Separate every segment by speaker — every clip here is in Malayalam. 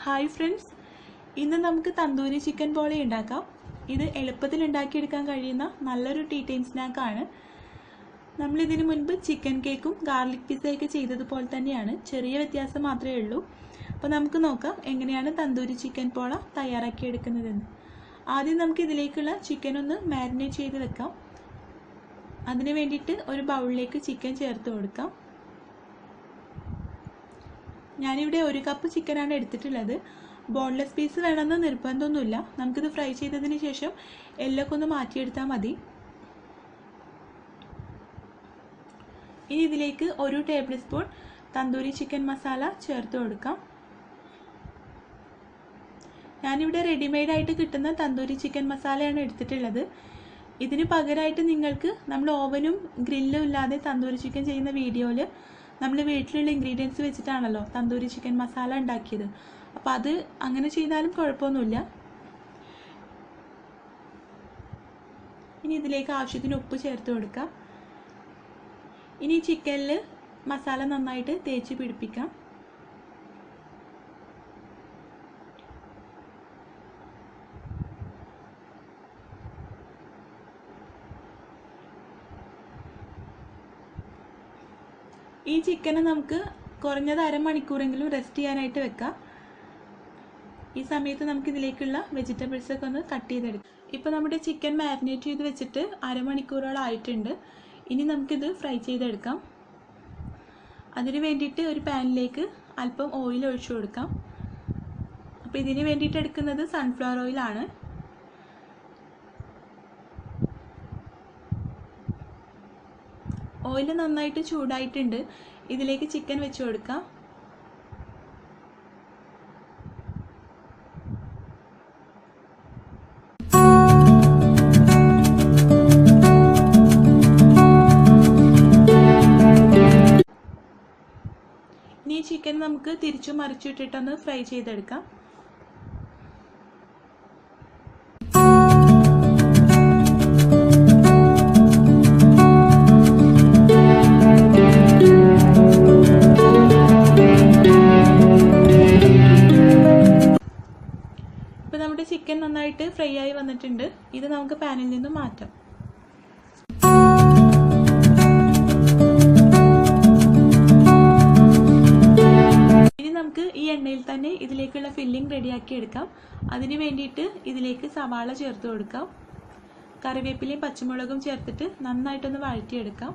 Speaker 1: ഹായ് ഫ്രണ്ട്സ്, ഇന്ന് നമുക്ക് തന്തൂരി ചിക്കൻ പോളി ഉണ്ടാക്കാം. ഇത് എളുപ്പത്തിൽ ഉണ്ടാക്കിയെടുക്കാൻ കഴിയുന്ന നല്ലൊരു ടീ ടൈം സ്നാക്കാണ്. നമ്മളിതിനു മുൻപ് ചിക്കൻ കേക്കും ഗാർലിക് പിസയൊക്കെ ചെയ്തതുപോലെ തന്നെയാണ്, ചെറിയ വ്യത്യാസം മാത്രമേ ഉള്ളൂ. അപ്പോൾ നമുക്ക് നോക്കാം എങ്ങനെയാണ് തന്തൂരി ചിക്കൻ പോള തയ്യാറാക്കിയെടുക്കുന്നതെന്ന്. ആദ്യം നമുക്ക് ഇതിലേക്കുള്ള ചിക്കൻ ഒന്ന് മാരിനേറ്റ് ചെയ്ത് വെക്കാം. അതിന് വേണ്ടിയിട്ട് ഒരു ബൗളിലേക്ക് ചിക്കൻ ചേർത്ത് കൊടുക്കാം. ഞാനിവിടെ 1 കപ്പ് ചിക്കനാണ് എടുത്തിട്ടുള്ളത്. ബോൺലെസ് പീസ് വേണമെന്ന് നിർബന്ധമൊന്നുമില്ല. നമുക്കിത് ഫ്രൈ ചെയ്തതിന് ശേഷം എല്ലൊക്കെ ഒന്ന് മാറ്റിയെടുത്താൽ മതി. ഇനി ഇതിലേക്ക് 1 table spoon tandoori chicken masala ചേർത്ത് കൊടുക്കാം. ഞാനിവിടെ റെഡിമെയ്ഡായിട്ട് കിട്ടുന്ന തന്തൂരി ചിക്കൻ മസാലയാണ് എടുത്തിട്ടുള്ളത്. ഇതിന് പകരമായിട്ട് നിങ്ങൾക്ക് നമ്മൾ ഓവനും ഗ്രില്ലും ഇല്ലാതെ തന്തൂരി ചിക്കൻ ചെയ്യുന്ന വീഡിയോയിൽ നമ്മൾ വീട്ടിലുള്ള ഇൻഗ്രീഡിയൻസ് വെച്ചിട്ടാണല്ലോ തന്തൂരി ചിക്കൻ മസാല ഉണ്ടാക്കിയത്. അപ്പോൾ അത് അങ്ങനെ ചെയ്താലും കുഴപ്പമൊന്നുമില്ല. ഇനി ഇതിലേക്ക് ആവശ്യത്തിന് ഉപ്പ് ചേർത്ത് കൊടുക്കാം. ഇനി ചിക്കനിൽ മസാല നന്നായിട്ട് തേച്ച് പിടിപ്പിക്കാം. ഈ ചിക്കനെ നമുക്ക് കുറഞ്ഞത് അരമണിക്കൂറെങ്കിലും റെസ്റ്റ് ചെയ്യാനായിട്ട് വെക്കാം. ഈ സമയത്ത് നമുക്ക് ഇതിലേക്കുള്ള വെജിറ്റബിൾസൊക്കെ ഒന്ന് കട്ട് ചെയ്തെടുക്കാം. ഇപ്പോൾ നമ്മുടെ ചിക്കൻ മാരിനേറ്റ് ചെയ്ത് വെച്ചിട്ട് അരമണിക്കൂറോളം ആയിട്ടുണ്ട്. ഇനി നമുക്കിത് ഫ്രൈ ചെയ്തെടുക്കാം. അതിന് വേണ്ടിയിട്ട് ഒരു പാനിലേക്ക് അല്പം ഓയിൽ ഒഴിച്ചു കൊടുക്കാം. അപ്പോൾ ഇതിന് വേണ്ടിയിട്ട് എടുക്കുന്നത് സൺഫ്ലവർ ഓയിലാണ്. ഓയിൽ നന്നായിട്ട് ചൂടായിട്ടുണ്ട്. ഇതിലേക്ക് ചിക്കൻ വെച്ച് കൊടുക്കാം. ഇനി ചിക്കൻ നമുക്ക് തിരിച്ചു മറിച്ചിട്ടിട്ടൊന്ന് ഫ്രൈ ചെയ്തെടുക്കാം. ഇപ്പോൾ നമ്മുടെ ചിക്കൻ നന്നായിട്ട് ഫ്രൈ ആയി വന്നിട്ടുണ്ട്. ഇത് നമുക്ക് പാനിൽ നിന്നും മാറ്റാം. ഇനി നമുക്ക് ഈ എണ്ണയിൽ തന്നെ ഇതിലേക്കുള്ള ഫില്ലിംഗ് റെഡിയാക്കി എടുക്കാം. അതിന് വേണ്ടിയിട്ട് ഇതിലേക്ക് സവാള ചേർത്ത് കൊടുക്കാം. കറിവേപ്പിലയും പച്ചമുളകും ചേർത്തിട്ട് നന്നായിട്ടൊന്ന് വഴറ്റിയെടുക്കാം.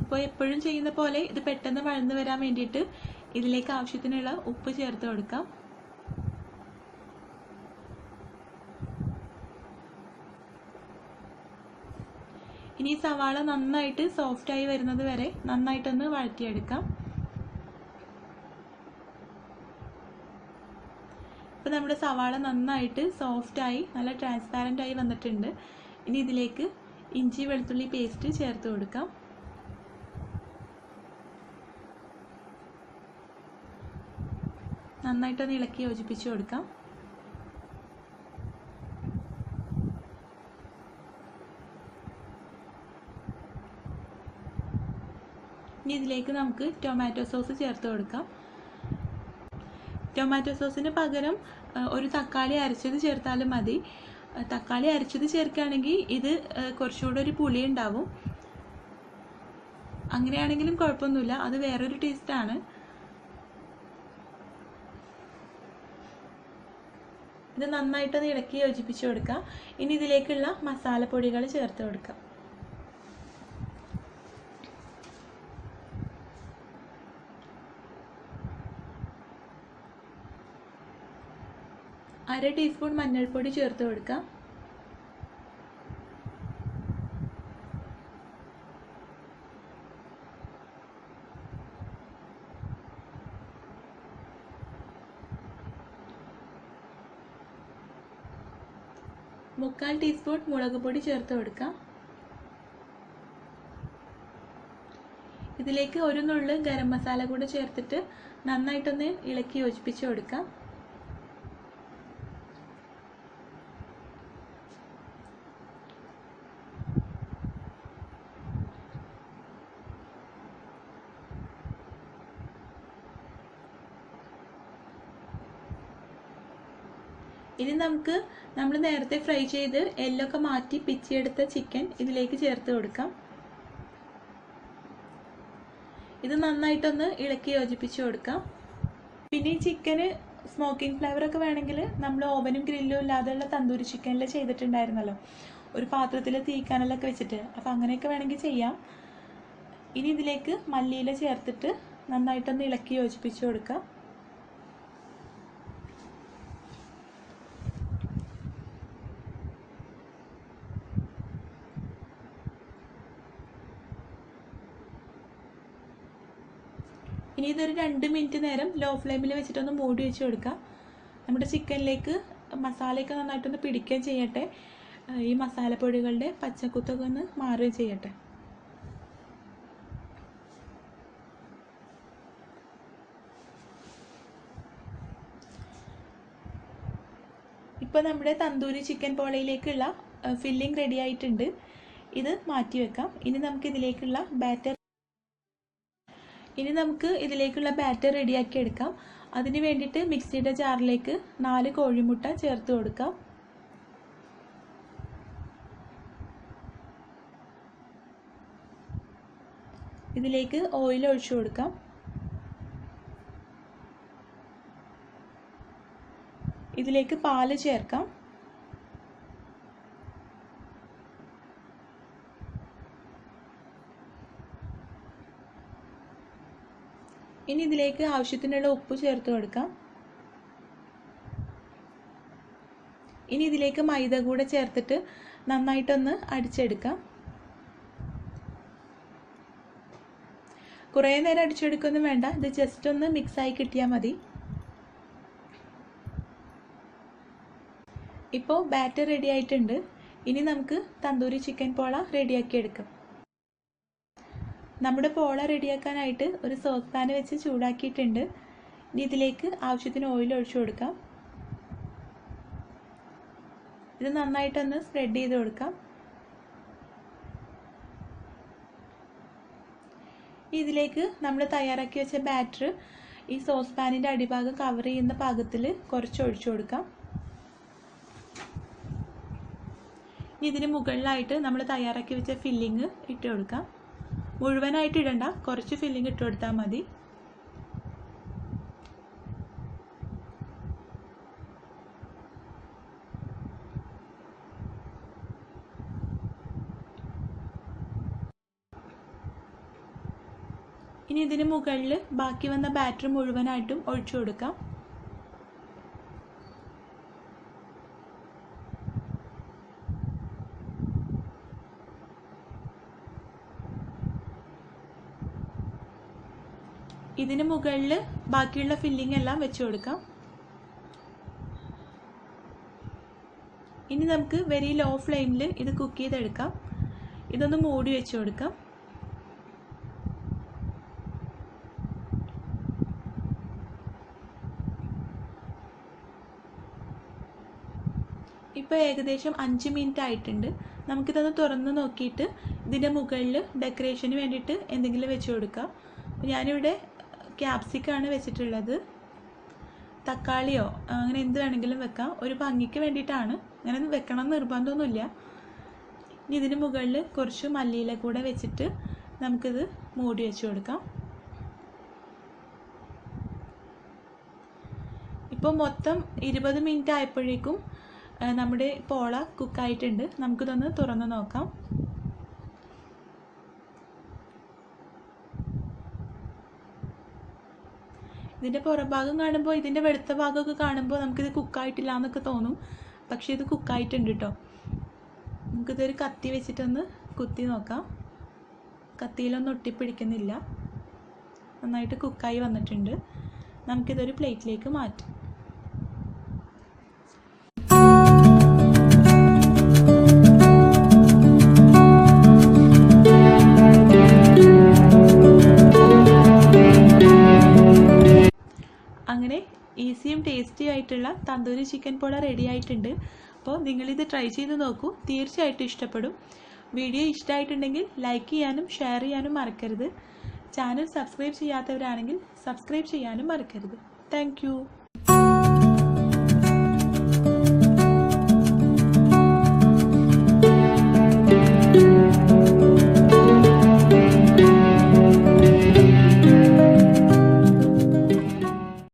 Speaker 1: അപ്പോൾ എപ്പോഴും ചെയ്യുന്ന പോലെ ഇത് പെട്ടെന്ന് വഴന്ന് വരാൻ വേണ്ടിയിട്ട് ഇതിലേക്ക് ആവശ്യത്തിനുള്ള ഉപ്പ് ചേർത്ത് കൊടുക്കാം. ഇനി സവാള നന്നായിട്ട് സോഫ്റ്റായി വരുന്നത് വരെ നന്നായിട്ടൊന്ന് വഴറ്റിയെടുക്കാം. ഇപ്പോൾ നമ്മുടെ സവാള നന്നായിട്ട് സോഫ്റ്റായി നല്ല ട്രാൻസ്പാരൻ്റ് ആയി വന്നിട്ടുണ്ട്. ഇനി ഇതിലേക്ക് ഇഞ്ചി വെളുത്തുള്ളി പേസ്റ്റ് ചേർത്ത് കൊടുക്കാം. നന്നായിട്ടൊന്ന് ഇളക്കി യോജിപ്പിച്ച് കൊടുക്കാം. ഇനി ഇതിലേക്ക് നമുക്ക് ടൊമാറ്റോ സോസ് ചേർത്ത് കൊടുക്കാം. ടൊമാറ്റോ സോസിന് പകരം ഒരു തക്കാളി അരച്ചത് ചേർത്താലും മതി. തക്കാളി അരച്ചത് ചേർക്കുകയാണെങ്കിൽ ഇത് കുറച്ചുകൂടെ ഒരു പുളി ഉണ്ടാവും. അങ്ങനെയാണെങ്കിലും കുഴപ്പമൊന്നുമില്ല, അത് വേറൊരു ടേസ്റ്റാണ്. ഇത് നന്നായിട്ടൊന്ന് ഇളക്കി യോജിപ്പിച്ച് കൊടുക്കാം. ഇനി ഇതിലേക്കുള്ള മസാലപ്പൊടികൾ ചേർത്ത് കൊടുക്കാം. അര ടീസ്പൂൺ മഞ്ഞൾപ്പൊടി ചേർത്ത് കൊടുക്കാം. മുക്കാൽ ടീസ്പൂൺ മുളക് പൊടി ചേർത്ത് കൊടുക്കാം. ഇതിലേക്ക് ഒരു നുള്ള് ഗരം മസാല കൂടെ ചേർത്തിട്ട് നന്നായിട്ടൊന്ന് ഇളക്കി യോജിപ്പിച്ച് കൊടുക്കാം. ഇനി നമുക്ക് നമ്മൾ നേരത്തെ ഫ്രൈ ചെയ്ത് എല്ലൊക്കെ മാറ്റി പിച്ചിയെടുത്ത ചിക്കൻ ഇതിലേക്ക് ചേർത്ത് കൊടുക്കാം. ഇത് നന്നായിട്ടൊന്ന് ഇളക്കി യോജിപ്പിച്ച് കൊടുക്കാം. പിന്നെ ഈ ചിക്കന് സ്മോക്കിംഗ് ഫ്ലേവറൊക്കെ വേണമെങ്കിൽ നമ്മൾ ഓവനും ഗ്രില്ലും ഇല്ലാതെയുള്ള തന്തൂരി ചിക്കനിൽ ചെയ്തിട്ടുണ്ടായിരുന്നല്ലോ, ഒരു പാത്രത്തിൽ തീക്കാനലൊക്കെ വെച്ചിട്ട്. അപ്പോൾ അങ്ങനെയൊക്കെ വേണമെങ്കിൽ ചെയ്യാം. ഇനി ഇതിലേക്ക് മല്ലിയില ചേർത്തിട്ട് നന്നായിട്ടൊന്ന് ഇളക്കി യോജിപ്പിച്ച് കൊടുക്കാം. ഇനി ഇതൊരു 2 മിനിറ്റ് നേരം ലോ ഫ്ലെയിമിൽ വെച്ചിട്ടൊന്ന് മൂടി വെച്ച് കൊടുക്കാം. നമ്മുടെ ചിക്കനിലേക്ക് മസാലയൊക്കെ നന്നായിട്ടൊന്ന് പിടിക്കുകയും ചെയ്യട്ടെ, ഈ മസാലപ്പൊടികളുടെ പച്ചക്കുത്തൊക്കെ ഒന്ന് മാറുകയും ചെയ്യട്ടെ. ഇപ്പോൾ നമ്മുടെ തന്തൂരി ചിക്കൻ പോളയിലേക്കുള്ള ഫില്ലിംഗ് റെഡി ആയിട്ടുണ്ട്. ഇത് മാറ്റി വെക്കാം. ഇനി നമുക്ക് ഇതിലേക്കുള്ള ബാറ്റർ റെഡിയാക്കി എടുക്കാം. അതിന് വേണ്ടിയിട്ട് മിക്സിയുടെ ജാറിലേക്ക് 4 കോഴിമുട്ട ചേർത്ത് കൊടുക്കാം. ഇതിലേക്ക് ഓയിൽ ഒഴിച്ചു കൊടുക്കാം. ഇതിലേക്ക് പാല് ചേർക്കാം. ഇനി ഇതിലേക്ക് ആവശ്യത്തിനുള്ള ഉപ്പ് ചേർത്ത് കൊടുക്കാം. ഇനി ഇതിലേക്ക് മൈദ കൂടെ ചേർത്തിട്ട് നന്നായിട്ടൊന്ന് അടിച്ചെടുക്കാം. കുറേ നേരം അടിച്ചെടുക്കൊന്നും വേണ്ട, ഇത് ജസ്റ്റ് ഒന്ന് മിക്സായി കിട്ടിയാൽ മതി. ഇപ്പോൾ ബാറ്റർ റെഡി ആയിട്ടുണ്ട്. ഇനി നമുക്ക് തന്തൂരി ചിക്കൻ പോള റെഡിയാക്കി എടുക്കാം. നമ്മുടെ പോള റെഡിയാക്കാനായിട്ട് ഒരു സോസ് പാൻ വെച്ച് ചൂടാക്കിയിട്ടുണ്ട്. ഇനി ഇതിലേക്ക് ആവശ്യത്തിന് ഓയിൽ ഒഴിച്ചു കൊടുക്കാം. ഇത് നന്നായിട്ടൊന്ന് സ്പ്രെഡ് ചെയ്ത് കൊടുക്കാം. ഇതിലേക്ക് നമ്മൾ തയ്യാറാക്കി വെച്ച ബാറ്റർ ഈ സോസ് പാനിൻ്റെ അടിഭാഗം കവർ ചെയ്യുന്ന പാകത്തിൽ കുറച്ച് ഒഴിച്ചു കൊടുക്കാം. ഇതിന് മുകളിലായിട്ട് നമ്മൾ തയ്യാറാക്കി വെച്ച ഫില്ലിങ് ഇട്ട് കൊടുക്കാം. മുഴുവനായിട്ട് ഇടണ്ട, കുറച്ച് ഫില്ലിങ് ഇട്ട് കൊടുത്താൽ മതി. ഇനി ഇതിന് മുകളിൽ ബാക്കി വന്ന ബാറ്റർ മുഴുവനായിട്ടും ഒഴിച്ചു കൊടുക്കാം. ഇതിന് മുകളിൽ ബാക്കിയുള്ള ഫില്ലിംഗ് എല്ലാം വെച്ച് കൊടുക്കാം. ഇനി നമുക്ക് വെരി ലോ ഫ്ലെയിമിൽ ഇത് കുക്ക് ചെയ്തെടുക്കാം. ഇതൊന്ന് മൂടി വെച്ച് കൊടുക്കാം. ഇപ്പോൾ ഏകദേശം 5 മിനിറ്റ് ആയിട്ടുണ്ട്. നമുക്കിതൊന്ന് തുറന്ന് നോക്കിയിട്ട് ഇതിൻ്റെ മുകളിൽ ഡെക്കറേഷന് വേണ്ടിയിട്ട് എന്തെങ്കിലും വെച്ച് കൊടുക്കാം. ഞാനിവിടെ ക്യാപ്സിക്കാണ് വെച്ചിട്ടുള്ളത്. തക്കാളിയോ അങ്ങനെ എന്ത് വേണമെങ്കിലും വെക്കാം, ഒരു ഭംഗിക്ക് വേണ്ടിയിട്ടാണ്. അങ്ങനെ വെക്കണം എന്ന് നിർബന്ധമൊന്നുമില്ല. ഇനി ഇതിന് മുകളിൽ കുറച്ച് മല്ലിയില കൂടെ വെച്ചിട്ട് നമുക്കിത് മൂടി വെച്ച് കൊടുക്കാം. ഇപ്പോൾ മൊത്തം 20 മിനിറ്റ് ആയപ്പോഴേക്കും നമ്മുടെ പോള കുക്കായിട്ടുണ്ട്. നമുക്കിതൊന്ന് തുറന്ന് നോക്കാം. ഇതിൻ്റെ പുറഭാഗം കാണുമ്പോൾ, ഇതിൻ്റെ വെളുത്ത ഭാഗമൊക്കെ കാണുമ്പോൾ നമുക്കിത് കുക്കായിട്ടില്ല എന്നൊക്കെ തോന്നും. പക്ഷേ ഇത് കുക്കായിട്ടുണ്ട് കേട്ടോ. നമുക്കിതൊരു കത്തി വെച്ചിട്ടൊന്ന് കുത്തി നോക്കാം. കത്തിയിലൊന്നും ഒട്ടിപ്പിടിക്കുന്നില്ല, നന്നായിട്ട് കുക്കായി വന്നിട്ടുണ്ട്. നമുക്കിതൊരു പ്ലേറ്റിലേക്ക് മാറ്റാം. അങ്ങനെ ഈസിയും ടേസ്റ്റി ആയിട്ടുള്ള തന്തൂരി ചിക്കൻ പോള റെഡി ആയിട്ടുണ്ട്. അപ്പോൾ നിങ്ങളിത് ട്രൈ ചെയ്ത് നോക്കൂ, തീർച്ചയായിട്ടും ഇഷ്ടപ്പെടും. വീഡിയോ ഇഷ്ടമായിട്ടുണ്ടെങ്കിൽ ലൈക്ക് ചെയ്യാനും ഷെയർ ചെയ്യാനും മറക്കരുത്. ചാനൽ സബ്സ്ക്രൈബ് ചെയ്യാത്തവരാണെങ്കിൽ സബ്സ്ക്രൈബ് ചെയ്യാനും മറക്കരുത്. താങ്ക്